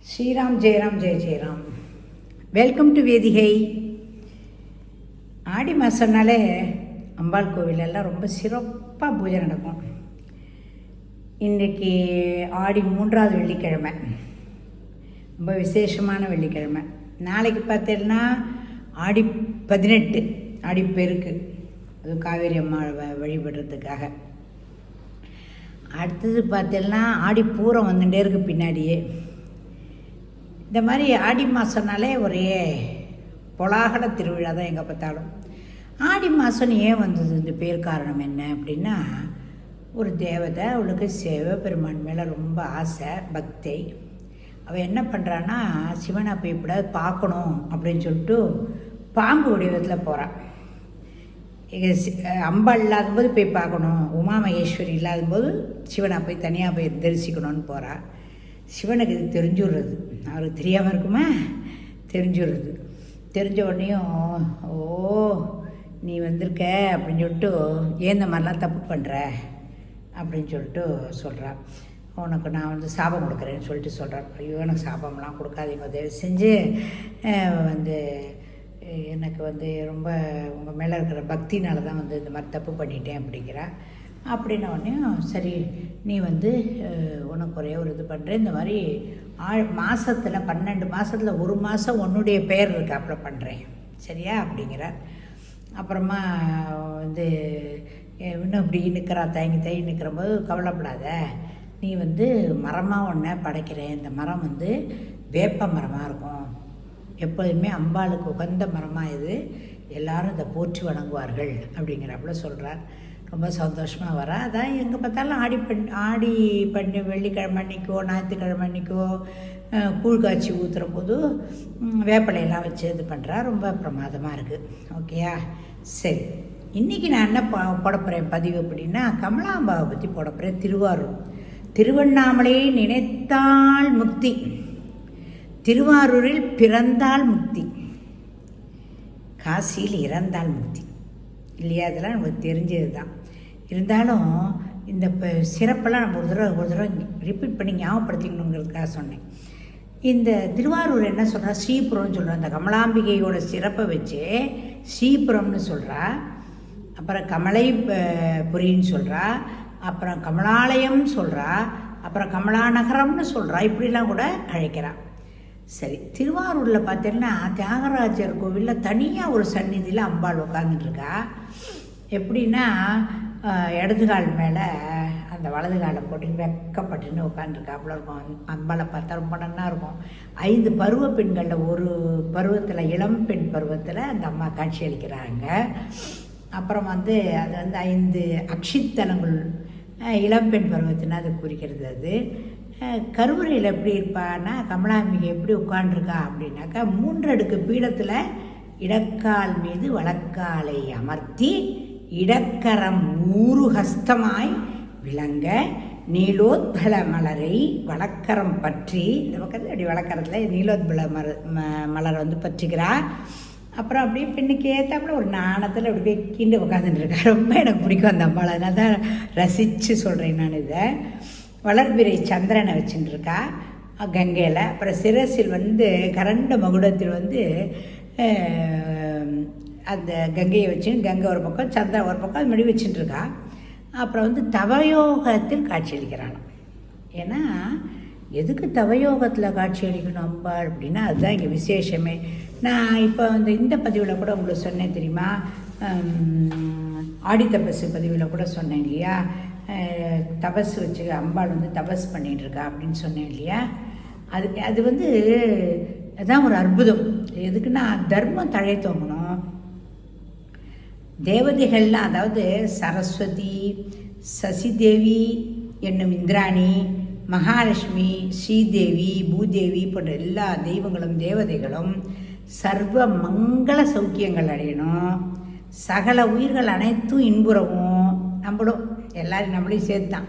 ஸ்ரீராம் ஜெயராம் ஜெய Jayaram. Welcome to வேதிகை. ஆடி மாதம்னாலே அம்பாள் கோவிலெல்லாம் ரொம்ப சிறப்பாக பூஜை நடக்கும். இன்றைக்கி ஆடி 3வது வெள்ளிக்கிழமை, ரொம்ப விசேஷமான வெள்ளிக்கிழமை. நாளைக்கு பார்த்தீங்கன்னா ஆடி 18 ஆடிப்பெருக்கு, அது காவேரி அம்மா வழிபடுறதுக்காக. அடுத்தது பார்த்தீங்கன்னா ஆடி பூரம் வந்துட்டே இருக்குது பின்னாடியே. இந்த மாதிரி ஆடி மாதம்னாலே ஒரே பொலாகல திருவிழா தான் எங்கே பார்த்தாலும். ஆடி மாதம் ஏன் வந்தது, இந்த பேர் காரணம் என்ன அப்படின்னா, ஒரு தேவதை, அவளுக்கு சிவபெருமான் மேலே ரொம்ப ஆசை பக்தி. அவள் என்ன பண்ணுறான்னா, சிவனை போய் எப்படியாவது பார்க்கணும் அப்படின்னு சொல்லிட்டு பாம்பு வடிவத்தில் போகிறாள். அம்பாள் இல்லாதபோது போய் பார்க்கணும், உமா மகேஸ்வரி இல்லாதபோது சிவனை போய் தனியாக போய் தரிசிக்கணும்னு போகிறாள். சிவனுக்கு இது தெரிஞ்சுடுறது, அவருக்கு தெரியாமல் இருக்குமா, தெரிஞ்சுடுறது. தெரிஞ்ச உடனேயும் ஓ நீ வந்திருக்க அப்படின்னு சொல்லிட்டு, ஏன் இந்த மாதிரிலாம் தப்பு பண்ணுற அப்படின்னு சொல்லிட்டு சொல்கிறான். உனக்கு நான் வந்து சாபம் கொடுக்குறேன்னு சொல்லிட்டு சொல்கிறான். ஐயோ எனக்கு சாபம்லாம் கொடுக்காதீங்க, உதவி செஞ்சு எனக்கு ரொம்ப உங்கள் மேலே இருக்கிற பக்தினால தான் இந்த மாதிரி தப்பு பண்ணிட்டேன் அப்படிங்கிறா. அப்படின்ன உடனே சரி நீ உனக்கு ஒரே ஒரு இது பண்ணுறேன், இந்த மாதிரி மாதத்தில் 12 மாதத்தில் ஒரு மாதம் உன்னுடைய பெயர் இருக்கு அப்ளை பண்ணுறேன் சரியா அப்படிங்கிற. அப்புறமா இன்னும் இப்படி நிற்கிறா, தயங்கி நிற்கிறபோது கவலைப்படாத, நீ மரமாக ஒன்றை படைக்கிறேன். இந்த மரம் வேப்ப மரமாக இருக்கும், எப்போதுமே அம்பாளுக்கு உகந்த மரமாக இது, எல்லாரும் இதை போற்றி வணங்குவார்கள் அப்படிங்கிறப்பல சொல்கிறார். ரொம்ப சந்தோஷமாக வரா. அதான் எங்கே பார்த்தாலும் ஆடி பண்ணி வெள்ளிக்கிழமை அன்றைக்கோ ஞாயிற்றுக்கிழமை அன்றைக்கோ கூழ் காய்ச்சி ஊற்றுற போது வேப்பிலையெல்லாம் வச்சு இது பண்ணுறா. ரொம்ப பிரமாதமாக இருக்குது. ஓகேயா, சரி. இன்றைக்கி நான் என்ன போட போகிறேன் பதிவு அப்படின்னா, கமலாம்பாவை பற்றி போட போகிறேன். திருவாரூர், திருவண்ணாமலையை நினைத்தால் முக்தி, திருவாரூரில் பிறந்தால் முக்தி, காசியில் இறந்தால் முக்தி இல்லையா? அதெல்லாம் நமக்கு தெரிஞ்சது தான். இருந்தாலும் இந்த சிறப்பெல்லாம் நம்ம ஒரு தடவை ரிப்பீட் பண்ணி ஞாபகப்படுத்திக்கணுங்கிறதுக்காக சொன்னேன். இந்த திருவாரூர் என்ன சொல்கிறா, ஸ்ரீபுரம்னு சொல்கிறா. அந்த கமலாம்பிகையோட சிறப்பை வச்சு ஸ்ரீபுரம்னு சொல்கிறா, அப்புறம் கமலை புரின்னு சொல்கிறா, அப்புறம் கமலாலயம் சொல்கிறா, அப்புறம் கமலாநகரம்னு சொல்கிறா. இப்படிலாம் கூட அழைக்கிறாள். சரி, திருவாரூரில் பார்த்தீங்கன்னா தியாகராஜர் கோவிலில் தனியாக ஒரு சந்நிதியில் அம்பாள் உட்காந்துட்டுருக்கா. எப்படின்னா, இடது கால் மேலே அந்த வலது காலை போட்டு வெக்கப்பட்டுன்னு உட்காந்துருக்காப்புல இருக்கும். அம்பாளை பார்த்தா ரொம்ப நல்லா இருக்கும். 5 பருவ பெண்களில் ஒரு பருவத்தில், இளம் பெண் பருவத்தில் அந்த அம்மா காட்சி அளிக்கிறாங்க. அப்புறம் அது 5 அக்ஷித்தலங்கள் இளம்பெண் பருவத்தினா அது குறிக்கிறது. அது கருவறையில் எப்படி இருப்பான்னா, கமலாம்பிகை எப்படி உட்காண்டிருக்கா அப்படின்னாக்கா, 3 அடுக்கு பீடத்தில் இடக்கால் மீது வலக்காலை அமர்த்தி இடக்கரம் 100 ஹஸ்தமாய் விளங்க நீலோத்பல மலரை வலக்கரம் பற்றி, இந்த பக்கத்தில் அப்படி வலக்கரத்தில் நீலோத்பல மலரை பற்றிக்கிறார். அப்புறம் அப்படியே பெண்ணுக்கு ஏற்றாப்புல ஒரு நாணத்தில் அப்படி வைக்கிண்டு உட்காந்துட்டுருக்கா. ரொம்ப எனக்கு பிடிக்கும் அந்த அம்பாளை, அதனால தான் ரசித்து சொல்கிறேன் நான் இதை. வளர்பிறை சந்திரனை வச்சுட்டுருக்கா கங்கையில். அப்புறம் சிரசில் கரண்ட மகுடத்தில் அந்த கங்கையை வச்சு, கங்கை ஒரு பக்கம் சந்திரன் ஒரு பக்கம் அது மாதிரி வச்சுட்டுருக்கா. அப்புறம் தவயோகத்தில் காட்சியளிக்கிறாள். ஏன்னா எதுக்கு தவயோகத்தில் காட்சியளிக்கணும் அம்பாள் அப்படின்னா, அதுதான் இங்கே விசேஷமே. நான் இப்போ இந்த பதிவில் கூட உங்களுக்கு சொன்னேன் தெரியுமா, ஆடி தபசு பதிவில் கூட சொன்னேன் இல்லையா, தபஸ் வச்சு அம்பாள் தபஸ் பண்ணிகிட்ருக்கா அப்படின்னு சொன்னேன் இல்லையா. அது அதுதான் ஒரு அற்புதம். எதுக்குன்னா, தர்மம் தழை தோங்கணும். தேவதைகள்லாம், அதாவது சரஸ்வதி, சசிதேவி என்னும் இந்திராணி, மகாலட்சுமி, ஸ்ரீதேவி, பூதேவி போன்ற எல்லா தெய்வங்களும் தேவதைகளும் சர்வ மங்கள சௌக்கியங்கள் அடையணும், சகல உயிர்கள் அனைத்தும் இன்புறவும், எல்லாரும் நம்மளையும் சேர்த்தான்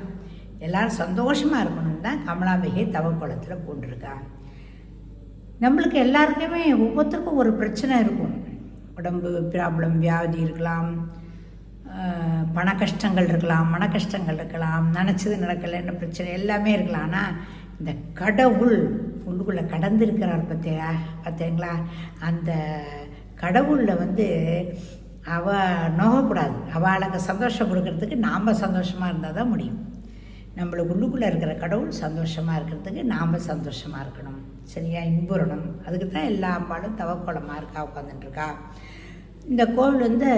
எல்லோரும் சந்தோஷமாக இருக்கணும்னு தான் கமலாம்பிகை தவக்குளத்தில் போட்டிருக்கா. நம்மளுக்கு எல்லாருக்குமே ஒவ்வொருத்தருக்கும் ஒரு பிரச்சனை இருக்கும். உடம்பு ப்ராப்ளம், வியாதி இருக்கலாம், பண கஷ்டங்கள் இருக்கலாம், மன கஷ்டங்கள் இருக்கலாம், நினச்சது நடக்கலைன்னு பிரச்சனை எல்லாமே இருக்கலாம். ஆனால் இந்த கடவுள் உள்ளுக்குள்ளே கடந்திருக்கிறார் பார்த்தீங்களா? அந்த கடவுளில் வந்து நோகக்கூடாது. அவளுக்கு சந்தோஷம் கொடுக்கறதுக்கு நாம் சந்தோஷமாக இருந்தால் தான் முடியும். நம்மளுக்கு உள்ளுக்குள்ளே இருக்கிற கடவுள் சந்தோஷமாக இருக்கிறதுக்கு நாம் சந்தோஷமாக இருக்கணும். சரியா? இன்புறணும். அதுக்கு தான் எல்லா அம்பாலும் தவக்கோலமாக இருக்கா, உட்காந்துட்டுருக்கா. இந்த கோவில் வந்து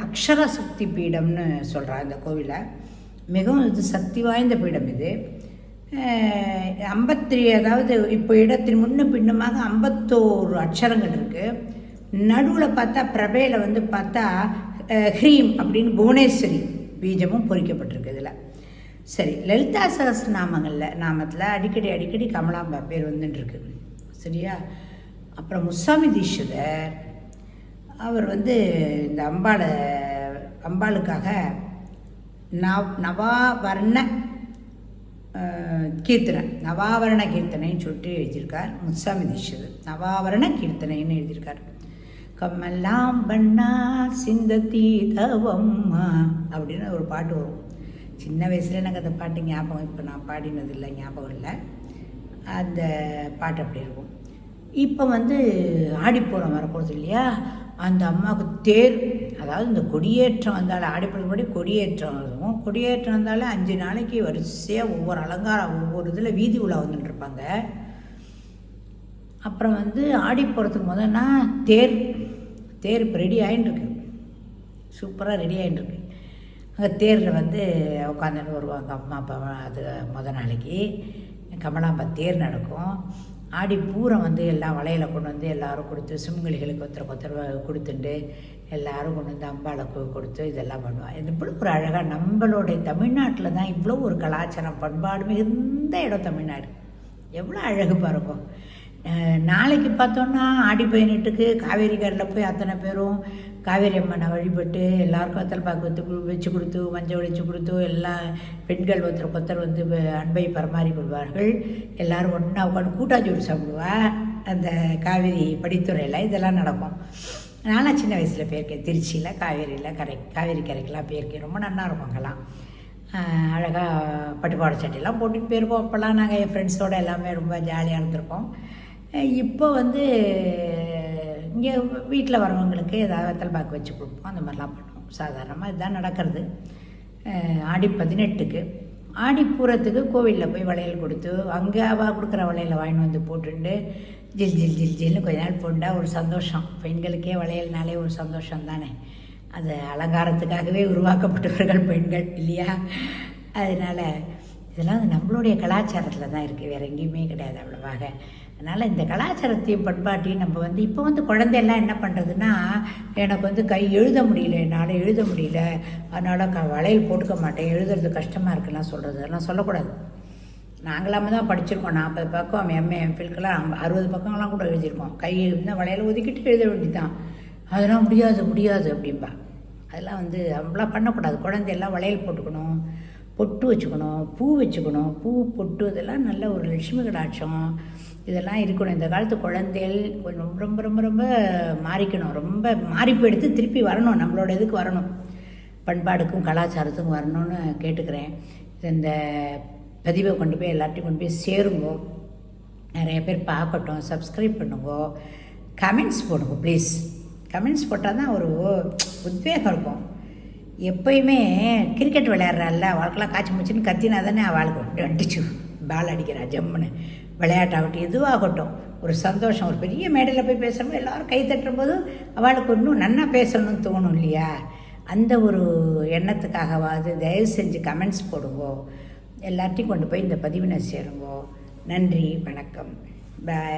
அக்ஷர சக்தி பீடம்னு சொல்கிறா. இந்த கோவிலை மிகவும் இது சக்தி வாய்ந்த பீடம். இது 53, அதாவது இப்போ இடத்தின் முன்ன பின்னமாக 51 அக்ஷரங்கள் இருக்குது. நடுவில் பார்த்தா பிரபையில் வந்து பார்த்தா ஹ்ரீம் அப்படின்னு புவனேஸ்வரி பீஜமும் பொறிக்கப்பட்டிருக்கு இதில். சரி, லலிதா நாமத்தில் அடிக்கடி கமலாம்பா பேர் வந்துட்டுருக்கு. சரியா? அப்புறம் முசாமி தீட்சிதர் அவர் வந்து இந்த அம்பாளுக்காக நவாவர்ண கீர்த்தனைன்னு சொல்லிட்டு எழுதியிருக்கார் முசாமி தீட்சிதர். நவாவரண கீர்த்தனைன்னு எழுதியிருக்கார். கம்மெல்லாம் பண்ணா சிந்தத்தி தவம்மா அப்படின்னு ஒரு பாட்டு வரும். சின்ன வயசில் எனக்கு அந்த பாட்டு ஞாபகம், இப்போ நான் பாடினது இல்லை, ஞாபகம் இல்லை. அந்த பாட்டு அப்படி இருக்கும். இப்போ வந்து ஆடிப்பூரம் வரப்போகுது இல்லையா? அந்த அம்மாவுக்கு தேர், அதாவது இந்த கொடியேற்றம் வந்தாலும் ஆடிப்பூரம் படி கொடியேற்றம் வரும். கொடியேற்றம் வந்தாலும் 5 நாளைக்கு வரிசையாக ஒவ்வொரு அலங்காரம், ஒவ்வொரு இதில் வீதி உலா வந்துட்டுருப்பாங்க. அப்புறம் வந்து ஆடிப்பூரத்துக்கு முதல்னா தேர் இப்போ ரெடி ஆகிட்டுருக்கு, சூப்பராக ரெடி ஆகிட்டுருக்கு. அங்கே தேரில் வந்து உட்காந்துட்டு வருவாங்க அம்மா அப்பா. அது நாளைக்கு கமலாம்பா தேர் நடக்கும். ஆடிப்பூரம் வந்து எல்லாம் வளையலை கொண்டு வந்து எல்லோரும் கொடுத்து, சுமங்கலிகளுக்கு ஒருத்தர் கொடுத்துட்டு எல்லோரும் கொண்டு வந்து அம்பாளுக்கு கொடுத்து இதெல்லாம் பண்ணுவாங்க. இது இப்படி ஒரு அழகாக நம்மளுடைய தமிழ்நாட்டில் தான் இவ்வளோ ஒரு கலாச்சாரம் பண்பாடு மிகுந்த இடம் தமிழ்நாடு. எவ்வளோ அழகு பாருங்க. நாளைக்கு பார்த்தோன்னா ஆடி 18க்கு காவேரி கரையில் போய் அத்தனை பேரும் காவேரி அம்மனை வழிபட்டு எல்லாருக்கும் வெத்தலை பாக்கு வச்சு கொடுத்து, மஞ்சள் ஒழிச்சு கொடுத்து, எல்லா பெண்கள் ஒருத்தர் வந்து அன்பை பரிமாறி கொள்வார்கள். எல்லோரும் ஒன்றா உட்காந்து கூட்டாஞ்சோறு சாப்பிடுவா. அந்த காவேரி படித்துறையில் இதெல்லாம் நடக்கும். நானும் சின்ன வயசில் போயிருக்கேன். திருச்சியில் காவேரி கரைக்கெல்லாம் போயிருக்கேன். ரொம்ப நல்லா இருக்கும் அங்கெல்லாம். அழகாக பட்டுப்பாட சட்டையெல்லாம் போட்டுட்டு போயிருக்கோம். அப்போல்லாம் நாங்கள் என் ஃப்ரெண்ட்ஸோடு எல்லாமே ரொம்ப ஜாலியாக இருந்திருக்கோம். இப்போ வந்து இங்கே வீட்டில் வரவங்களுக்கு ஏதாவது வெத்தலை பாக்கு வச்சு கொடுப்போம். அந்த மாதிரிலாம் பண்ணுவோம். சாதாரணமாக இதுதான் நடக்கிறது. ஆடி 18க்கு ஆடிப்பூரத்துக்கு கோவிலில் போய் வளையல் கொடுத்து, அங்கே அவள் கொடுக்குற வளையலை வாங்கிட்டு வந்து போட்டுண்டு ஜில்னு கொஞ்ச நாள் போண்டா ஒரு சந்தோஷம். பெண்களுக்கே வளையல்னாலே ஒரு சந்தோஷம் தானே. அது அலங்காரத்துக்காகவே உருவாக்கப்பட்டவர்கள் பெண்கள் இல்லையா? அதனால் இதெல்லாம் நம்மளுடைய கலாச்சாரத்தில் தான் இருக்குது, வேறு எங்கேயுமே கிடையாது அவ்வளவாக. அதனால் இந்த கலாச்சாரத்தையும் பண்பாட்டையும் நம்ம வந்து இப்போ வந்து குழந்தையெல்லாம் என்ன பண்ணுறதுன்னா, எனக்கு வந்து எழுத முடியல அதனால் வளையல் போட்டுக்க மாட்டேன், எழுதுறது கஷ்டமாக இருக்குலாம் சொல்கிறது. அதெல்லாம் சொல்லக்கூடாது. நாங்களாம தான் படிச்சிருக்கோம். 40 பக்கம் எம்ஏ எம்ஃபில்க்கெல்லாம் 60 பக்கங்கள்லாம் கூட எழுதியிருக்கோம். இருந்தால் வளையல் ஒதுக்கிட்டு எழுத வேண்டியதுதான். அதெல்லாம் முடியாது அப்படின்பா. அதெல்லாம் வந்து அப்படிலாம் பண்ணக்கூடாது. குழந்தையெல்லாம் வளையல் போட்டுக்கணும், பொட்டு வச்சுக்கணும், பூ வச்சுக்கணும். பூ பொட்டு இதெல்லாம் நல்ல ஒரு லட்சுமி கடாட்சம் இதெல்லாம் இருக்கணும். இந்த காலத்து குழந்தைகள் கொஞ்சம் ரொம்ப ரொம்ப ரொம்ப மாறிக்கணும். ரொம்ப மாறிப்பு எடுத்து திருப்பி வரணும், நம்மளோட இதுக்கு வரணும், பண்பாடுக்கும் கலாச்சாரத்துக்கும் வரணும்னு கேட்டுக்கிறேன். இந்த பதிவை கொண்டு போய் எல்லாத்தையும் கொண்டு போய் சேருங்கோ. நிறைய பேர் பார்க்கட்டும், சப்ஸ்கிரைப் பண்ணுங்கோ, கமெண்ட்ஸ் போடுங்க ப்ளீஸ். கமெண்ட்ஸ் போட்டால் தான் ஒரு உத்வேகம் இருக்கும். எப்போயுமே கிரிக்கெட் விளையாடுறாள்ல, அவளுக்கெல்லாம் காய்ச்சி முடிச்சுன்னு கத்தினா தானே அவளுக்கு அடிச்சு பால் அடிக்கிறா ஜம்முன்னு. விளையாட்டாகட்டும் எதுவாகட்டும் ஒரு சந்தோஷம். ஒரு பெரிய மேடையில் போய் பேசுகிறப்போ எல்லோரும் கை தட்டும்போது அவளுக்கு இன்னும் நன்னா பேசணும்னு தோணும் இல்லையா? அந்த ஒரு எண்ணத்துக்காகவாது தயவு செஞ்சு கமெண்ட்ஸ் போடுங்கோ. எல்லாத்தையும் கொண்டு போய் இந்த பதிவினை சேருங்கோ. நன்றி, வணக்கம், பாய்.